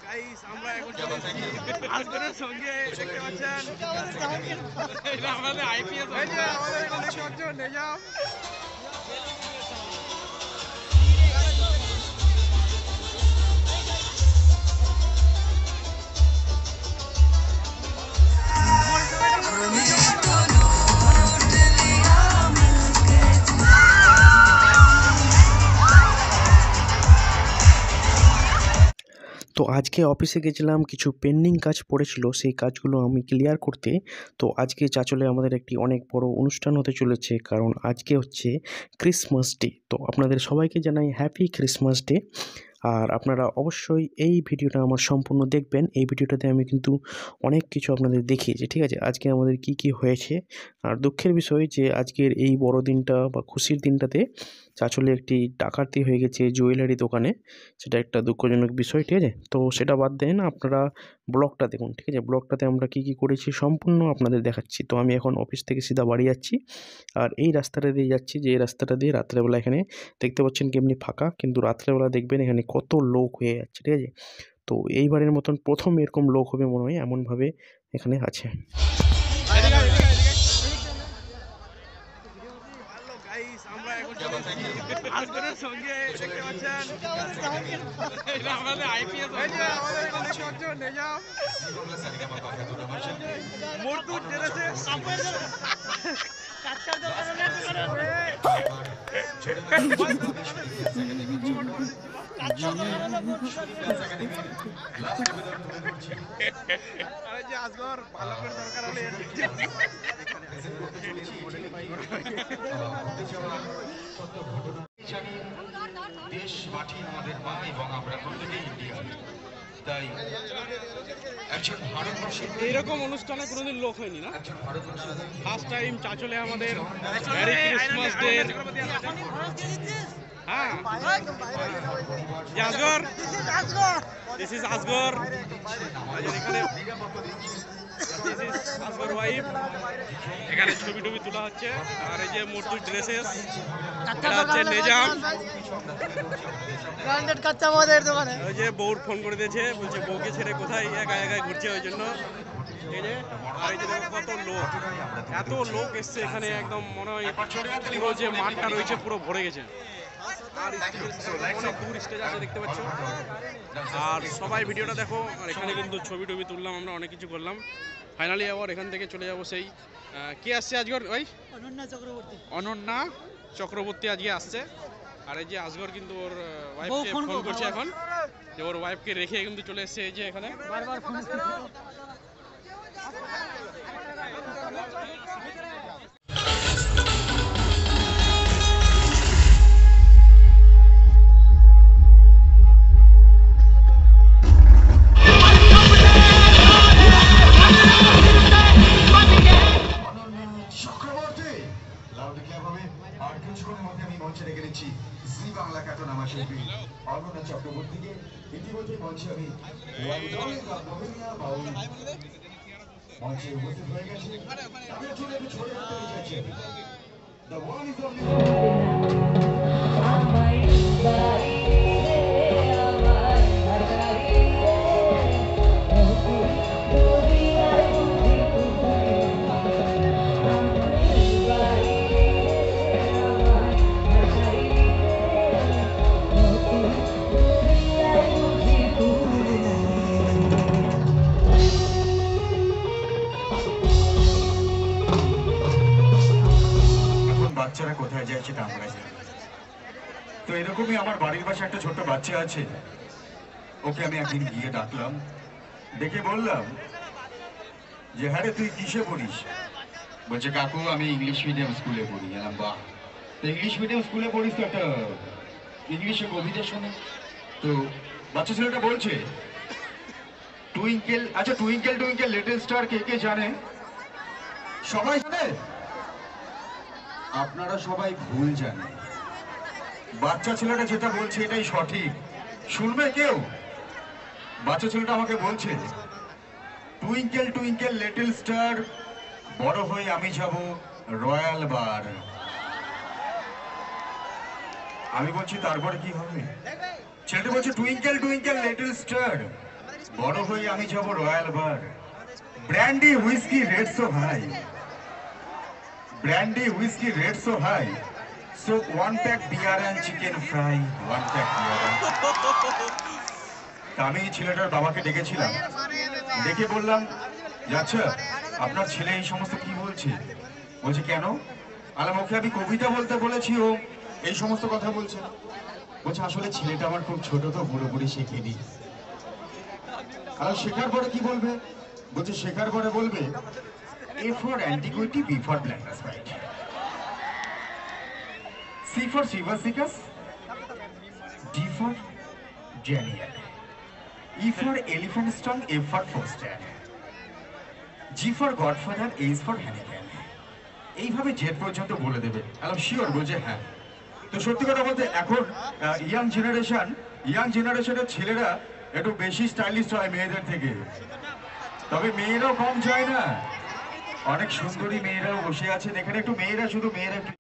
Guys আমরা এখন চলেছি আজগরের সঙ্গে দেখতে পাচ্ছেন এটা আমাদের আইপিএস এই যে আমাদের এখানে দেখতে পাচ্ছেন নিজাম তো আজকে অফিসে গেছিলাম, কিছু পেন্ডিং কাজ পড়েছিল, সেই কাজগুলো আমি ক্লিয়ার করতে। তো আজকে চাঁচলে আমাদের একটি অনেক বড় অনুষ্ঠান হতে চলেছে, কারণ আজকে হচ্ছে ক্রিসমাস ডে। তো আপনাদের সবাইকে জানাই হ্যাপি ক্রিসমাস ডে। আর আপনারা অবশ্যই এই ভিডিওটা আমার সম্পূর্ণ দেখবেন। এই ভিডিওটাতে আমি কিন্তু অনেক কিছু আপনাদের দেখিয়েছি, ঠিক আছে? আজকে আমাদের কি কি হয়েছে। আর দুঃখের বিষয় যে আজকের এই বড় দিনটা বা খুশির দিনটাতে চাঁচলে একটি ডাকাতি হয়ে গেছে জুয়েলারি দোকানে। সেটা একটা দুঃখজনক বিষয়, ঠিক আছে? তো সেটা বাদ দেন, আপনারা ব্লগটা দেখুন, ঠিক আছে? ব্লগটাতে আমরা কি কি করেছি সম্পূর্ণ আপনাদের দেখাচ্ছি। তো আমি এখন অফিস থেকে সিধা বাড়ি যাচ্ছি, আর এই রাস্তাটা দিয়ে যাচ্ছি, যে এই রাস্তাটা দিয়ে রাত্রেবেলা এখানে দেখতে পাচ্ছেন কি এমনি ফাঁকা, কিন্তু রাত্রেবেলা দেখবেন এখানে কত লোক হয়ে যাচ্ছে, ঠিক আছে? তো এইবারের মতন প্রথম এরকম লোক হবে মনে হয়, এমনভাবে এখানে আছে। গাইস আমরা এখন চলেছি আজগরের সঙ্গে দেখতে পাচ্ছেন এটা আমাদের আইপিএস এই যে আমাদের এখানে দেখতে পাচ্ছেন নিজাম মরদুদ জেনেছে কাটকার আরে যে আজগর ভালো করে দরকার হলে দেশ মাটি আমাদের মা এবং আমরা প্রত্যেকেই ইন্ডিয়ান। তাই একজন ভারতবর্ষের এইরকম অনুষ্ঠানে কোনোদিন লোক হয়নি না, একজন ভারতবর্ষের ফার্স্ট টাইম চাঁচলে আমাদের মেরি ক্রিসমাস ডে। হ্যাঁ আজগর, দিস ইজ আজগর, এখানে দিস ইজ আজগর ওয়াইফ। এখানে ছবি টবি তোলা হচ্ছে। আর এই যে মর্তুর ড্রেসেস, এটা হচ্ছে নিজাম। ওই যে বউর ফোন করে দিয়েছে, বলছে বউকে ছেড়ে কোথায় একা একাই ঘুরছে, ওই জন্য। এই যে আর এই যে দেখো কত লোক, এত লোক এসছে এখানে, একদম মনে হয় পুরো যে মাঠটা রয়েছে পুরো ভরে গেছে। আর অনেক দূর স্টেজ আছে দেখতে পাচ্ছ। আর সবাই ভিডিওটা দেখো। আর এখানে কিন্তু ছবি টবি তুললাম, আমরা অনেক কিছু করলাম। ফাইনালি আবার এখান থেকে চলে যাবো সেই কে আসছে আজগর, ওই অনন্যা চক্রবর্তী আজকে আসছে। আর এই যে আজগর কিন্তু ওর ওয়াইফকে ফোন করছে এখন, যে ওর ওয়াইফকে রেখে কিন্তু চলে এসছে এই যে এখানে। বারবার ফোন চক্রবর্তী লাউড ক্লাব হবে। আর কিছুক্ষণের মধ্যে আমি মঞ্চে রেখে নিচ্ছি জি বাংলা খ্যাতনামা শিল্পী অনন্যা চক্রবর্তীকে। ইতিমধ্যে মঞ্চে আমি মঞ্চে উপস্থিত হয়ে গেছি। আমি আসলে একটু ছড়ে রাখতে চাইছি। The one is only বাচ্চারা কোথায় যায় সেটা আমরা জানি। তো এরকমই আমার বাড়ির পাশে একটা ছোট্ট বাচ্চা আছে, ওকে আমি একদিন গিয়ে ডাকলাম, ডেকে বললাম যে হ্যাঁ রে তুই কিসে পড়িস? বলছে কাকু আমি ইংলিশ মিডিয়াম স্কুলে পড়ি। বাহ, তো ইংলিশ মিডিয়াম স্কুলে পড়িস তো একটা ইংলিশে কবিতা শোনে। তো বাচ্চা ছেলেটা বলছে টুইঙ্কেল, আচ্ছা টুইঙ্কেল টুইঙ্কেল লিটল স্টার কে কে জানে? সবাই জানে? আপনারা সবাই ভুল জানেন। বাচ্চা ছেলেটা যেটা বলছে এটাই সঠিক। শুনবে কেউ? বাচ্চা ছেলেটা আমাকে বলছে টুইঙ্কেল টুইঙ্কেল লিটল স্টার, বড় হয়ে আমি যাব রয়্যাল বার। আমি বলছি তারপরে কি হবে? ছেলেটা বলছে টুইঙ্কেল টুইঙ্কেল লিটল স্টার, বড় হয়ে আমি যাব royal bar, brandy whisky red so high, brandy whisky red so high, so 1 pack beer and chicken fry, 1 pack beer. আমি ছেলেটার বাবাকে ডেকেছিলাম, ডেকে বললাম, আচ্ছা আপনার ছেলে এই সমস্ত কি বলছে? বলছে কেন? আলাম ওকে আমি কবিতা বলতে বলেছি, ও এই সমস্ত কথা বলছে। বলছে আসলে ছেলেটা আমার খুব ছোট, তো পুরোপুরি শেখেনি। আর শেখার পরে কি বলবে? বলছে শেখার পরে বলবে A for antiquity, B for blackness white, C for Shivasikas, D for Daniel, E for elephant strong, F for Foster, G for Godfather, H for Hannibal। এইভাবে জেড পর্যন্ত বলে দেবে। আলাম শিওর? বলছে হ্যাঁ। তো সত্যি কথা বলতে এখন ইয়াং জেনারেশনের ছেলেরা একটু বেশি স্টাইলিশ হয় মেয়েদের থেকে, তবে মেয়েরাও কম যায় না, অনেক সুন্দরী মেয়েরাও বসে আছেন এখানে। একটু মেয়েরা, শুধু মেয়েরা একটু